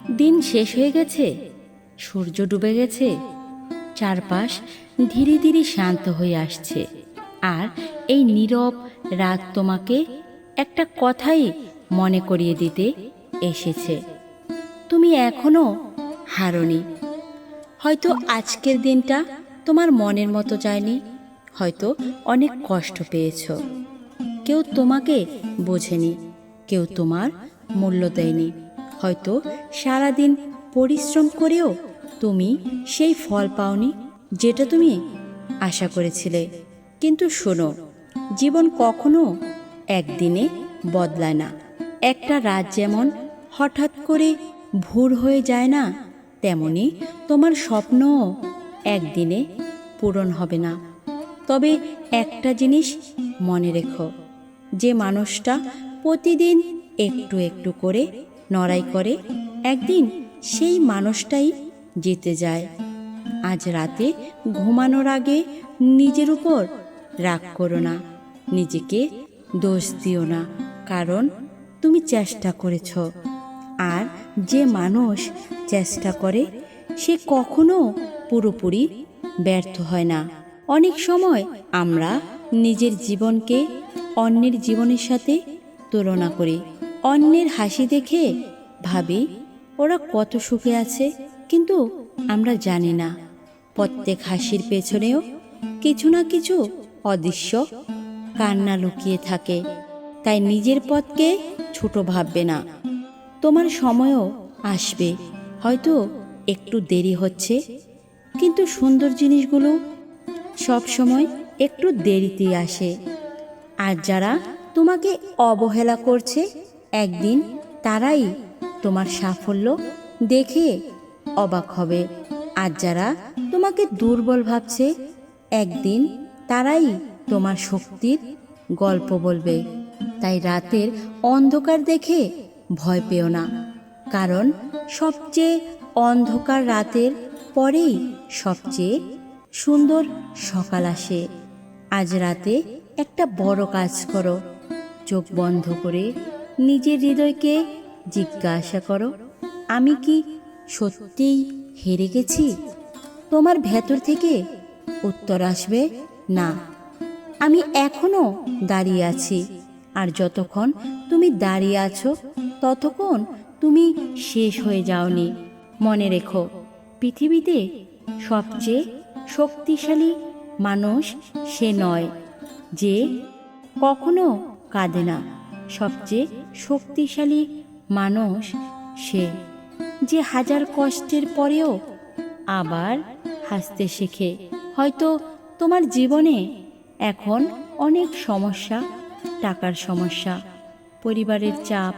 দিন শেষ হয়ে গেছে, সূর্য ডুবে গেছে, চারপাশ ধীরে ধীরে শান্ত হয়ে আসছে। আর এই নীরব রাত তোমাকে একটা কথাই মনে করিয়ে দিতে এসেছে। তুমি এখনো হারোনি। হয়তো আজকের দিনটা তোমার মনের মতো যায়নি, হয়তো অনেক কষ্ট পেয়েছো। কেউ তোমাকে বোঝেনি, কেউ তোমার মূল্য দেয়নি। হয়তো সারাদিন পরিশ্রম করেও তুমি সেই ফল পাওনি যেটা তুমি আশা করেছিলে। কিন্তু শোনো, জীবন কখনো একদিনে বদলায় না। একটা রাত যেমন হঠাৎ করে ভোর হয়ে যায় না, তেমনি তোমার স্বপ্নও একদিনে পূরণ হবে না। তবে একটা জিনিস মনে রেখো, যে মানুষটা প্রতিদিন একটু একটু করে লড়াই করে, একদিন সেই মানুষটাই জিতে যায়। আজ রাতে ঘুমানোর আগে নিজের উপর রাগ করো না, নিজেকে দোষ দিও না, কারণ তুমি চেষ্টা করেছ। আর যে মানুষ চেষ্টা করে সে কখনো পুরোপুরি ব্যর্থ হয় না। অনেক সময় আমরা নিজের জীবনকে অন্যের জীবনের সাথে তুলনা করি। অন্যের হাসি দেখে ভাবি ওরা কত সুখে আছে, কিন্তু আমরা জানি না প্রত্যেক হাসির পেছনেও কিছু না কিছু অদৃশ্য কান্না লুকিয়ে থাকে। তাই নিজের পথকে ছোট ভাববে না। তোমার সময়ও আসবে, হয়তো একটু দেরি হচ্ছে, কিন্তু সুন্দর জিনিসগুলো সব সময় একটু দেরিতেই আসে। আর যারা তোমাকে অবহেলা করছে, একদিন তারাই তোমার সাফল্য দেখে অবাক হবে। আর যারা তোমাকে দুর্বল ভাবছে, একদিন তারাই তোমার শক্তির গল্প বলবে। তাই রাতের অন্ধকার দেখে ভয় পেও না, কারণ সবচেয়ে অন্ধকার রাতের পরেই সবচেয়ে সুন্দর সকাল আসে। আজ রাতে একটা বড় কাজ করো। চোখ বন্ধ করে নিজের হৃদয়কে জিজ্ঞাসা করো, আমি কি সত্যিই হেরে গেছি? তোমার ভেতর থেকে উত্তর আসবে, না, আমি এখনো দাঁড়িয়ে আছি। আর যতক্ষণ তুমি দাঁড়িয়ে আছো, ততক্ষণ তুমি শেষ হয়ে যাওনি। মনে রেখো, পৃথিবীতে সবচেয়ে শক্তিশালী মানুষ সে নয় যে কখনো কাঁদে না। সবচেয়ে শক্তিশালী মানুষ সে যে হাজার কষ্টের পরেও আবার হাসতে শেখে। হয়তো তোমার জীবনে এখন অনেক সমস্যা, টাকার সমস্যা, পরিবারের চাপ,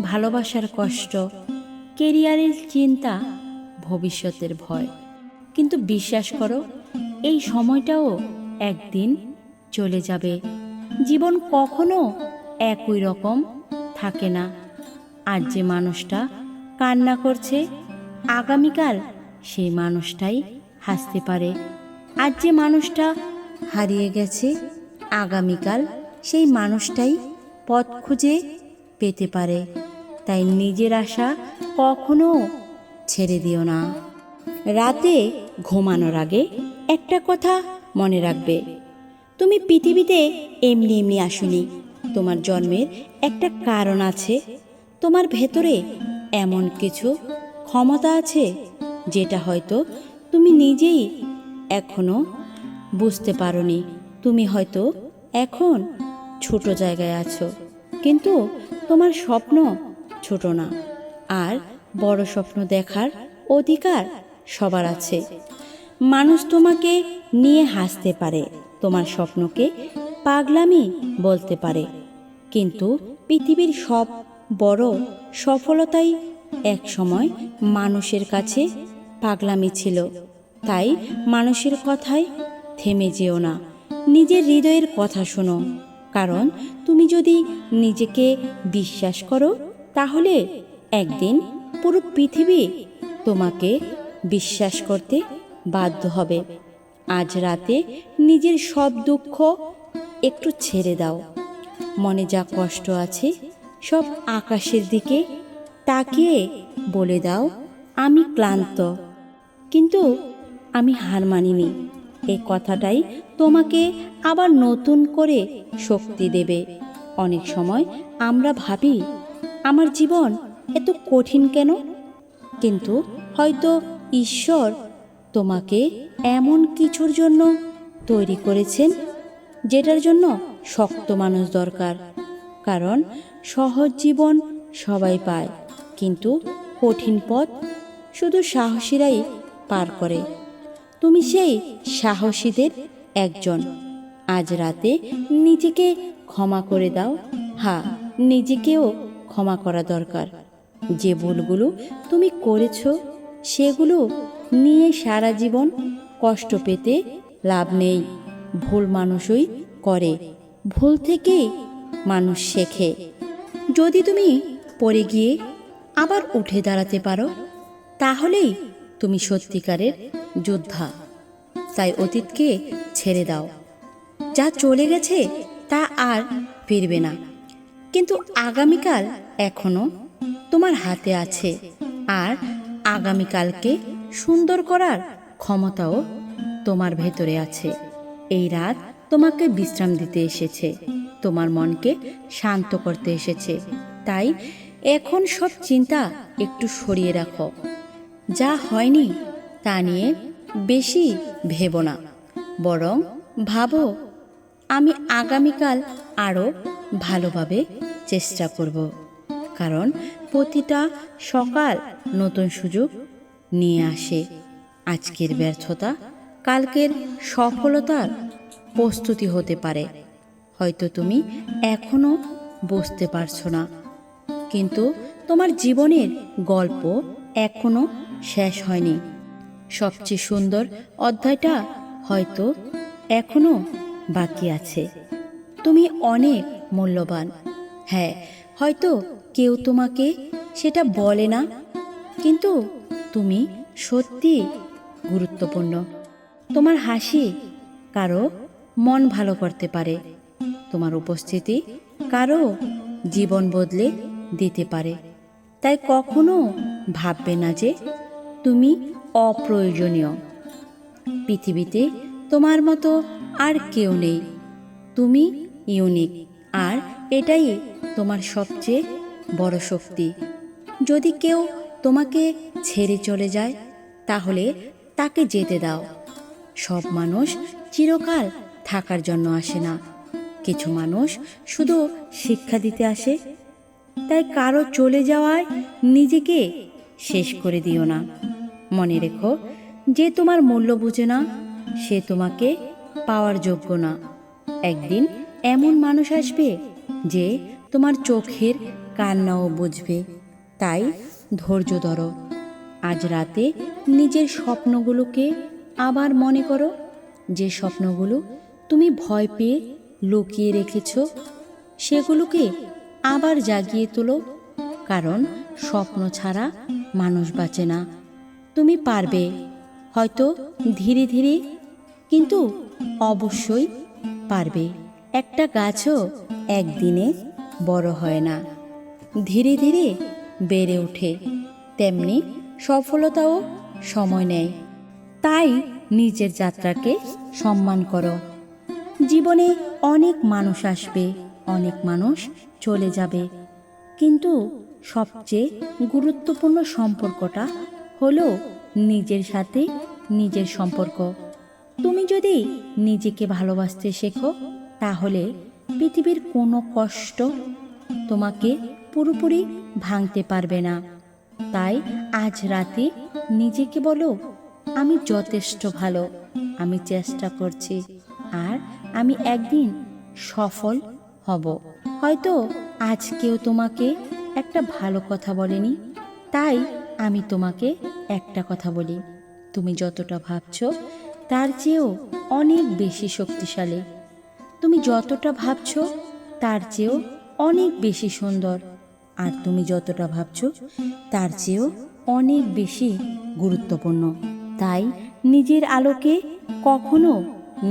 ভালোবাসার কষ্ট, কেরিয়ারের চিন্তা, ভবিষ্যতের ভয়। কিন্তু বিশ্বাস করো, এই সময়টাও একদিন চলে যাবে। জীবন কখনো একই রকম থাকে না। আজ যে মানুষটা কান্না করছে, আগামীকাল সেই মানুষটাই হাসতে পারে। আজ যে মানুষটা হারিয়ে গেছে, আগামীকাল সেই মানুষটাই পথ খুঁজে পেতে পারে। তাই নিজের আশা কখনো ছেড়ে দিও না। রাতে ঘুমানোর আগে একটা কথা মনে রাখবে, তুমি পৃথিবীতে এমনি এমনি আসোনি। তোমার জন্মের একটা কারণ আছে। তোমার ভেতরে এমন কিছু ক্ষমতা আছে যেটা হয়তো তুমি নিজেই এখনো বুঝতে পারোনি। তুমি হয়তো এখন ছোট জায়গায় আছো, কিন্তু তোমার স্বপ্ন ছোট না। আর বড় স্বপ্ন দেখার অধিকার সবার আছে। মানুষ তোমাকে নিয়ে হাসতে পারে, তোমার স্বপ্নকে পাগলামি বলতে পারে, কিন্তু পৃথিবীর সব বড় সফলতাই এক সময় মানুষের কাছে পাগলামি ছিল। তাই মানুষের কথায় থেমে যেও না, নিজের হৃদয়ের কথা শোনো। কারণ তুমি যদি নিজেকে বিশ্বাস করো, তাহলে একদিন পুরো পৃথিবী তোমাকে বিশ্বাস করতে বাধ্য হবে। আজ রাতে নিজের সব দুঃখ একটু ছেড়ে দাও। মনে যা কষ্ট আছে সব আকাশের দিকে তাকিয়ে বলে দাও, আমি ক্লান্ত, কিন্তু আমি হার মানিনি। এই কথাটাই তোমাকে আবার নতুন করে শক্তি দেবে। অনেক সময় আমরা ভাবি, আমার জীবন এত কঠিন কেন? কিন্তু হয়তো ঈশ্বর তোমাকে এমন কিছুর জন্য তৈরি করেছেন যেটার জন্য শক্ত মানুষ দরকার। কারণ সহজ জীবন সবাই পায়, কিন্তু কঠিন পথ শুধু সাহসীরাই পার করে। তুমি সেই সাহসীদের একজন। আজ রাতে নিজেকে ক্ষমা করে দাও। হ্যাঁ, নিজেকেও ক্ষমা করা দরকার। যে ভুলগুলো তুমি করেছো সেগুলো নিয়ে সারা জীবন কষ্ট পেতে লাভ নেই। ভুল মানুষই করে, ভুল থেকেই মানুষ শেখে। যদি তুমি পড়ে গিয়ে আবার উঠে দাঁড়াতে পারো, তাহলেই তুমি সত্যিকারের যোদ্ধা। তাই অতীতকে ছেড়ে দাও। যা চলে গেছে তা আর ফিরবে না, কিন্তু আগামীকাল এখনো তোমার হাতে আছে। আর আগামীকালকে সুন্দর করার ক্ষমতাও তোমার ভেতরে আছে। এই রাত তোমাকে বিশ্রাম দিতে এসেছে, তোমার মনকে শান্ত করতে এসেছে। তাই এখন সব চিন্তা একটু সরিয়ে রাখো। যা হয়নি তা নিয়ে বেশি ভেবো না, বরং ভাবো, আমি আগামীকাল আরও ভালোভাবে চেষ্টা করব। কারণ প্রতিটা সকাল নতুন সুযোগ নিয়ে আসে। আজকের ব্যর্থতা কালকের সফলতার প্রস্তুতি হতে পারে। হয়তো তুমি এখনো বুঝতে পারছো না, কিন্তু তোমার জীবনের গল্প এখনো শেষ হয়নি। সবচেয়ে সুন্দর অধ্যায়টা হয়তো এখনো বাকি আছে। তুমি অনেক মূল্যবান। হ্যাঁ, হয়তো কেউ তোমাকে সেটা বলে না, কিন্তু তুমি সত্যি গুরুত্বপূর্ণ। তোমার হাসি কারো মন ভালো করতে পারে, তোমার উপস্থিতি কারো জীবন বদলে দিতে পারে। তাই কখনো ভাববে না যে তুমি অপ্রয়োজনীয়। পৃথিবীতে তোমার মতো আর কেউ নেই। তুমি ইউনিক, আর এটাই তোমার সবচেয়ে বড় শক্তি। যদি কেউ তোমাকে ছেড়ে চলে যায়, তাহলে তাকে যেতে দাও। সব মানুষ চিরকাল থাকার জন্য আসে না, কিছু মানুষ শুধু শিক্ষা দিতে আসে। তাই কারো চলে যাওয়ায় নিজেকে শেষ করে দিও না। মনে রেখো, যে তোমার মূল্য বুঝে না সে তোমাকে পাওয়ার যোগ্য না। একদিন এমন মানুষ আসবে যে তোমার চোখের কান্নাও বুঝবে। তাই ধৈর্য ধরো। আজ রাতে নিজের স্বপ্নগুলোকে আবার মনে করো, যে স্বপ্নগুলো তুমি ভয় পেয়ে লুকিয়ে রেখেছ, সেগুলোকে আবার জাগিয়ে তোলো। কারণ স্বপ্ন ছাড়া মানুষ বাঁচে না। তুমি পারবে, হয়তো ধীরে ধীরে, কিন্তু অবশ্যই পারবে। একটা গাছও একদিনে বড় হয় না, ধীরে ধীরে বেড়ে ওঠে। তেমনি সফলতাও সময় নেয়। তাই নিজের যাত্রাকে সম্মান করো। জীবনে অনেক মানুষ আসবে, অনেক মানুষ চলে যাবে, কিন্তু সবচেয়ে গুরুত্বপূর্ণ সম্পর্কটা হলো নিজের সাথে নিজের সম্পর্ক। তুমি যদি নিজেকে ভালোবাসতে শেখো, তাহলে পৃথিবীর কোনো কষ্ট তোমাকে পুরোপুরি ভাঙতে পারবে না। তাই আজ রাতে নিজেকে বলো, আমি যথেষ্ট ভালো, আমি চেষ্টা করছি, আর আমি একদিন সফল হব। হয়তো আজ কেউ তোমাকে একটা ভালো কথা বলেনি, তাই আমি তোমাকে একটা কথা বলি, তুমি যতটা ভাবছো তার চেয়েও অনেক বেশি শক্তিশালী। তুমি যতটা ভাবছো তার চেয়েও অনেক বেশি সুন্দর। আর তুমি যতটা ভাবছো তার চেয়েও অনেক বেশি গুরুত্বপূর্ণ। তাই নিজের আলোকে কখনো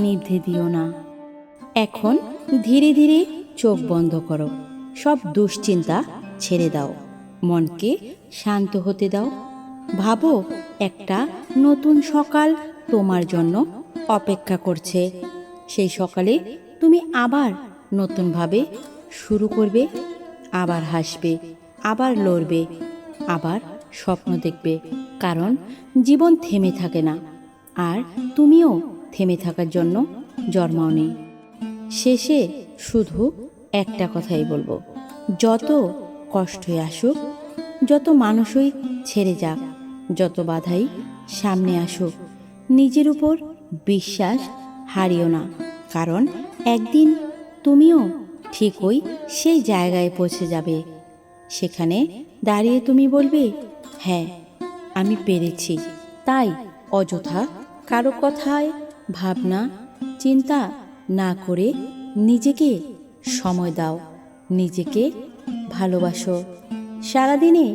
নিভে দিও না। এখন ধীরে ধীরে চোখ বন্ধ করো, সব দুশ্চিন্তা ছেড়ে দাও। মনকে শান্ত হতে দাও। ভাবো একটা নতুন সকাল তোমার জন্য অপেক্ষা করছে। সেই সকালে তুমি আবার নতুনভাবে শুরু করবে, আবার হাসবে, আবার লড়বে, আবার স্বপ্ন দেখবে। কারণ জীবন থেমে থাকে না, আর তুমিও থেমে থাকার জন্য জন্মাওনি। শেষে শুধু একটা কথাই বলবো, যত কষ্টই আসুক, যত মানুষই ছেড়ে যাক, যত বাধাই সামনে আসুক, নিজের উপর বিশ্বাস হারিও না। কারণ একদিন তুমিও ঠিকই সেই জায়গায় পৌঁছে যাবে। সেখানে দাঁড়িয়ে তুমি বলবে, হ্যাঁ আমি পেরেছি। তাই অযথা কারো কথায় ভাবনা চিন্তা না করে নিজেকে সময় দাও, নিজেকে ভালোবাসো। সারাদিনে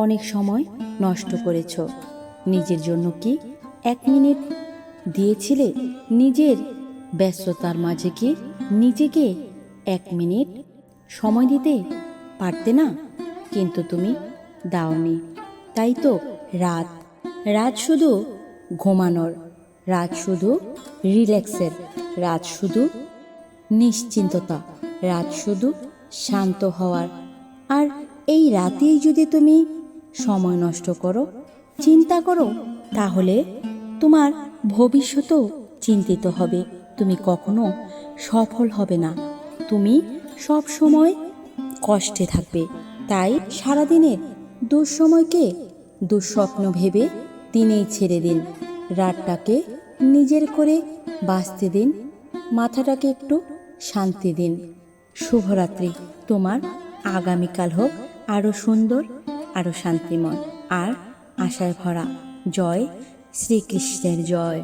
অনেক সময় নষ্ট করেছ, নিজের জন্য কি 1 মিনিট দিয়েছিলে? নিজের ব্যস্ততার মাঝে কি নিজেকে 1 মিনিট সময় দিতে পারতে না? কিন্তু তুমি দাওনি। তাই তো রাত রাত শুধু ঘুমানোর, রাত শুধু রিল্যাক্সের, রাত শুধু নিশ্চিন্ততা, রাত শুধু শান্ত হওয়ার। আর এই রাতেই যদি তুমি সময় নষ্ট করো, চিন্তা করো, তাহলে তোমার ভবিষ্যতেও চিন্তিত হবে। তুমি কখনো সফল হবে না, তুমি সব সময় কষ্টে থাকবে। তাই সারাদিনের দুঃসময়কে দুঃস্বপ্ন ভেবে দিনেই ছেড়ে দিন। রাতটাকে নিজের করে বাঁচতে দিন, মাথাটাকে একটু শান্তি দিন। শুভরাত্রি। তোমার আগামীকাল হোক আরও সুন্দর, আরও শান্তিময় আর আশায় ভরা। জয় শ্রীকৃষ্ণের জয়।